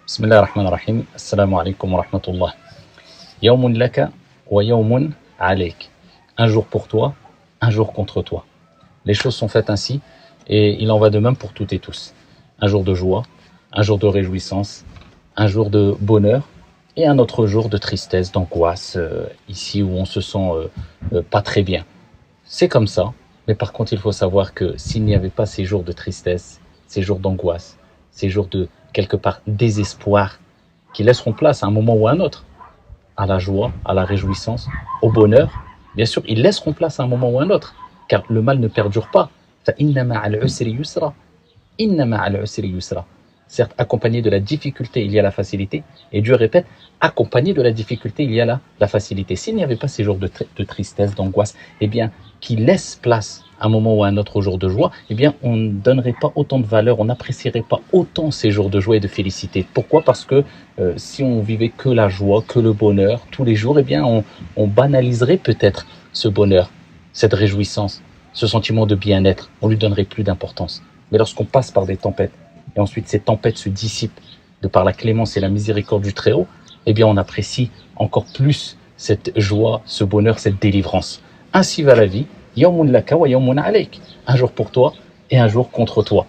بسم الله الرحمن الرحيم السلام عليكم ورحمة الله يوم لك ويوم عليك. Un jour pour toi, un jour contre toi. Les choses sont faites ainsi et il en va de même pour toutes et tous. Un jour de joie, un jour de réjouissance, un jour de bonheur et un autre jour de tristesse, d'angoisse, ici où on se sent pas très bien. C'est comme ça, mais par contre il faut savoir que s'il n'y avait pas ces jours de tristesse, ces jours d'angoisse, ces jours de quelque part désespoir qui laisseront place à un moment ou à un autre à la joie, à la réjouissance, au bonheur, bien sûr ils laisseront place à un moment ou à un autre car le mal ne perdure pas. فَإِنَّ مَعَ الْعُسْرِ يُسْرًا إِنَّ مَعَ الْعُسْرِ يُسْرًا. Certes, accompagné de la difficulté, il y a la facilité. Et Dieu répète, accompagné de la difficulté, il y a la facilité. S'il n'y avait pas ces jours de tristesse, d'angoisse, eh bien, qui laissent place à un moment ou à un autre jour de joie, eh bien, on ne donnerait pas autant de valeur, on n'apprécierait pas autant ces jours de joie et de félicité. Pourquoi ? Parce que si on vivait que la joie, que le bonheur, tous les jours, eh bien, on banaliserait peut-être ce bonheur, cette réjouissance, ce sentiment de bien-être. On lui donnerait plus d'importance. Mais lorsqu'on passe par des tempêtes, et ensuite ces tempêtes se dissipent de par la clémence et la miséricorde du Très-Haut, eh bien on apprécie encore plus cette joie, ce bonheur, cette délivrance. Ainsi va la vie, yawmun laka wa yawmun alayk, un jour pour toi et un jour contre toi.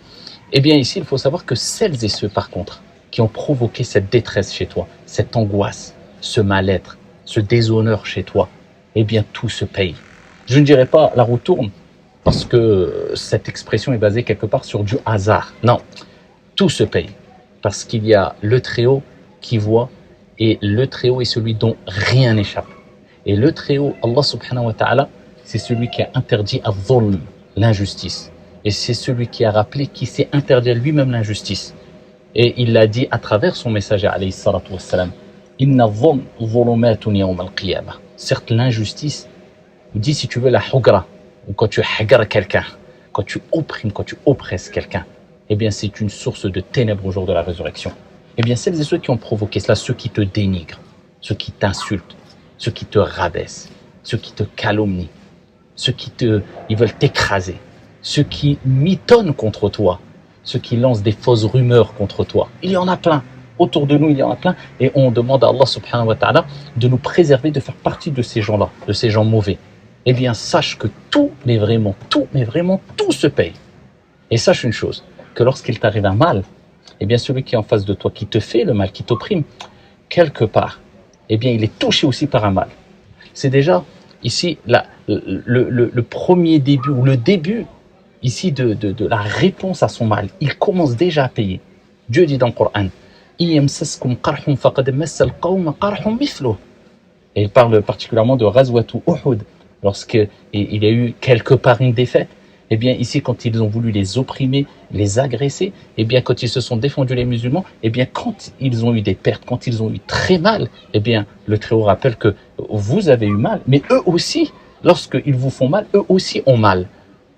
Eh bien ici, il faut savoir que celles et ceux par contre qui ont provoqué cette détresse chez toi, cette angoisse, ce mal-être, ce déshonneur chez toi, eh bien tout se paye. Je ne dirais pas la roue tourne, parce que cette expression est basée quelque part sur du hasard. Non, tout se paye, parce qu'il y a le Très-Haut qui voit, et le Très-Haut est celui dont rien n'échappe. Et le Très-Haut, Allah subhanahu wa ta'ala, c'est celui qui a interdit al-dhulm, l'injustice. Et c'est celui qui a rappelé qui s'est interdit à lui-même l'injustice. Et il l'a dit à travers son messager, alayhi salatu wassalam, Inna dhulm dhulumatun yawm al-qiyamah. Certes, l'injustice, ou dit si tu veux la hugra, ou quand tu hagar quelqu'un, quand tu opprimes, quand tu oppresses quelqu'un, eh bien c'est une source de ténèbres au jour de la résurrection. Eh bien celles et ceux qui ont provoqué cela, ceux qui te dénigrent, ceux qui t'insultent, ceux qui te rabaissent, ceux qui te calomnient, ceux ils veulent t'écraser, ceux qui mitonnent contre toi, ceux qui lancent des fausses rumeurs contre toi. Il y en a plein. Autour de nous, il y en a plein. Et on demande à Allah subhanahu wa ta'ala de nous préserver, de faire partie de ces gens-là, de ces gens mauvais. Eh bien, sache que tout se paye. Et sache une chose, que lorsqu'il t'arrive un mal, eh bien, celui qui est en face de toi, qui te fait le mal, qui t'opprime, quelque part, eh bien, il est touché aussi par un mal. C'est déjà, ici, le premier début, ou le début, ici, de la réponse à son mal. Il commence déjà à payer. Dieu dit dans le Coran, et il parle particulièrement de Ghazwatu Uhud, lorsqu'il y a eu quelque part une défaite. Eh bien ici, quand ils ont voulu les opprimer, les agresser, eh bien quand ils se sont défendus les musulmans, eh bien quand ils ont eu des pertes, quand ils ont eu très mal, eh bien le Très-Haut rappelle que vous avez eu mal, mais eux aussi, lorsqu'ils vous font mal, eux aussi ont mal.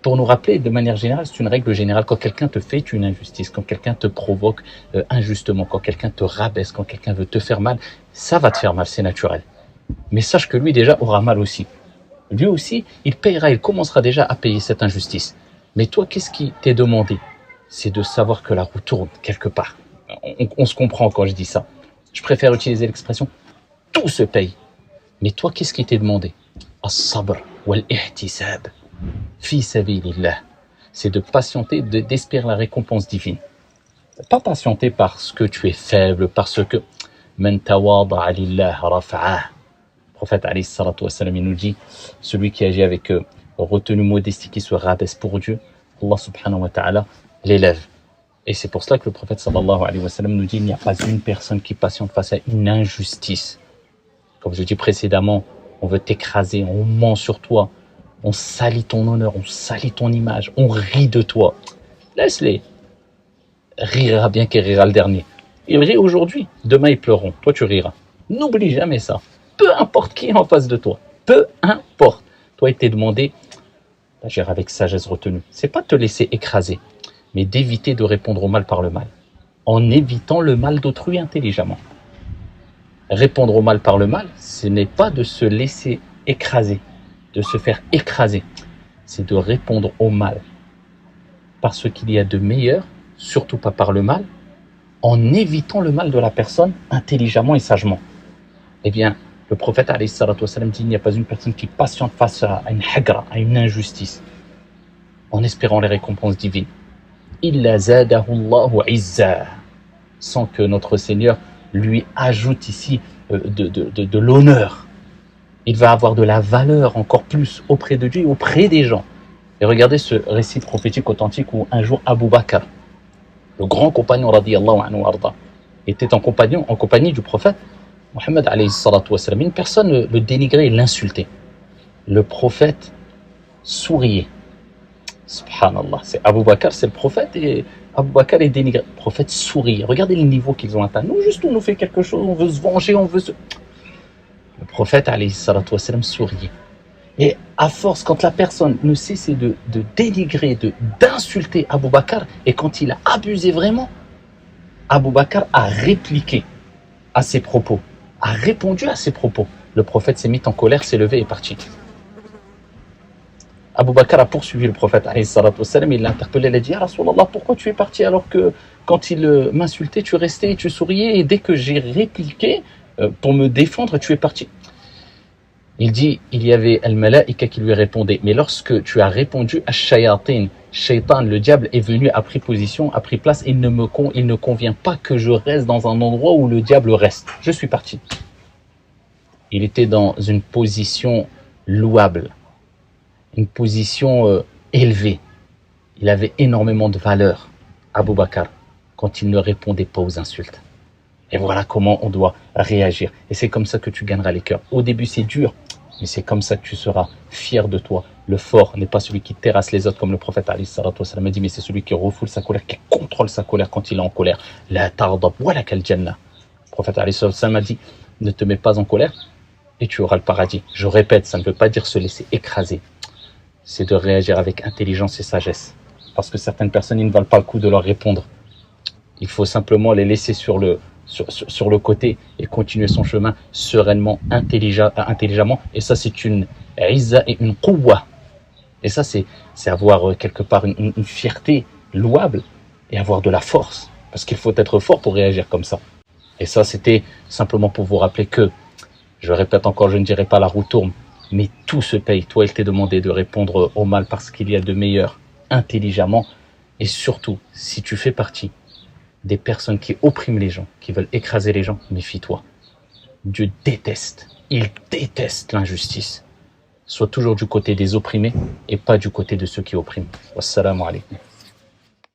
Pour nous rappeler de manière générale, c'est une règle générale, quand quelqu'un te fait une injustice, quand quelqu'un te provoque injustement, quand quelqu'un te rabaisse, quand quelqu'un veut te faire mal, ça va te faire mal, c'est naturel. Mais sache que lui déjà aura mal aussi. Lui aussi, il payera, il commencera déjà à payer cette injustice. Mais toi, qu'est-ce qui t'est demandé ? C'est de savoir que la roue tourne quelque part. On se comprend quand je dis ça. Je préfère utiliser l'expression « tout se paye ». Mais toi, qu'est-ce qui t'est demandé ? As-sabr wal-ihtisab fi sabilillah. C'est de patienter, d'espérer la récompense divine. Pas patienter parce que tu es faible, parce que « man tawada'a lillah rafa'ah ». Le prophète alayhi salatu wassalam, il nous dit, celui qui agit avec retenue, modestie, qui se rabaisse pour Dieu, Allah subhanahu wa ta'ala l'élève. Et c'est pour cela que le prophète sallallahu alayhi wa sallam nous dit, il n'y a pas une personne qui patiente face à une injustice. Comme je dis précédemment, on veut t'écraser, on ment sur toi, on salit ton honneur, on salit ton image, on rit de toi. Laisse-les. Rira bien qu'il rira le dernier. Il rit aujourd'hui, demain ils pleureront, toi tu riras. N'oublie jamais ça. Peu importe qui est en face de toi, peu importe. Toi, il t'est demandé d'agir avec sagesse retenue. C'est pas de te laisser écraser, mais d'éviter de répondre au mal par le mal, en évitant le mal d'autrui intelligemment. Répondre au mal par le mal, ce n'est pas de se laisser écraser, de se faire écraser. C'est de répondre au mal par ce qu'il y a de meilleur, surtout pas par le mal, en évitant le mal de la personne intelligemment et sagement. Eh bien, le prophète alayhi salatu wassalam dit, il n'y a pas une personne qui patiente face à une hagra, à une injustice, en espérant les récompenses divines. Illa zadahu Allahu izza, sans que notre Seigneur lui ajoute ici de l'honneur. Il va avoir de la valeur encore plus auprès de Dieu et auprès des gens. Et regardez ce récit prophétique authentique où un jour Abu Bakr, le grand compagnon radiyallahu anhu arda, était en compagnie du prophète Mohammed alayhi salatu wassalam. Une personne le dénigrait et l'insultait. Le prophète souriait. Subhanallah, c'est Abu Bakr, c'est le prophète, et Abu Bakr est dénigré. Le prophète sourit. Regardez les niveaux qu'ils ont atteints. Nous, juste, on nous fait quelque chose, on veut se venger, on veut se... Le prophète, alayhi salatu wassalam, souriait. Et à force, quand la personne ne cessait de dénigrer, d'insulter Abu Bakr, et quand il a abusé vraiment, Abu Bakr a répliqué à ses propos, a répondu à ses propos. Le prophète s'est mis en colère, s'est levé et est parti. Abu Bakr a poursuivi le prophète, alayhi salatu wassalam, il l'a interpellé, il a dit, ah Rasulallah, pourquoi tu es parti alors que quand il m'insultait, tu restais et tu souriais, et dès que j'ai répliqué pour me défendre, tu es parti. Il dit, il y avait Al-Malaïka qui lui répondait, mais lorsque tu as répondu à Shayatin, Shaitan, le diable est venu, a pris position, a pris place, il ne convient pas que je reste dans un endroit où le diable reste. Je suis parti. Il était dans une position louable, une position élevée. Il avait énormément de valeur, Abu Bakr, quand il ne répondait pas aux insultes. Et voilà comment on doit réagir. Et c'est comme ça que tu gagneras les cœurs. Au début, c'est dur, mais c'est comme ça que tu seras fier de toi. Le fort n'est pas celui qui terrasse les autres, comme le prophète alayhi salatu wassalam a dit, mais c'est celui qui refoule sa colère, qui contrôle sa colère quand il est en colère. La tardab wala kal jannah. Le prophète alayhi salatu wassalam a dit, ne te mets pas en colère et tu auras le paradis. Je répète, ça ne veut pas dire se laisser écraser. C'est de réagir avec intelligence et sagesse. Parce que certaines personnes, ils ne valent pas le coup de leur répondre. Il faut simplement les laisser sur le côté et continuer son chemin sereinement, intelligemment. Et ça, c'est une izza et une quwwa. Et ça, c'est avoir quelque part une fierté louable et avoir de la force. Parce qu'il faut être fort pour réagir comme ça. Et ça, c'était simplement pour vous rappeler que, je répète encore, je ne dirai pas la roue tourne, mais tout se paye. Toi, il t'est demandé de répondre au mal parce qu'il y a de meilleur, intelligemment. Et surtout, si tu fais partie des personnes qui oppriment les gens, qui veulent écraser les gens, méfie-toi. Dieu déteste, il déteste l'injustice. Sois toujours du côté des opprimés et pas du côté de ceux qui oppriment. Wassalamu alaikum.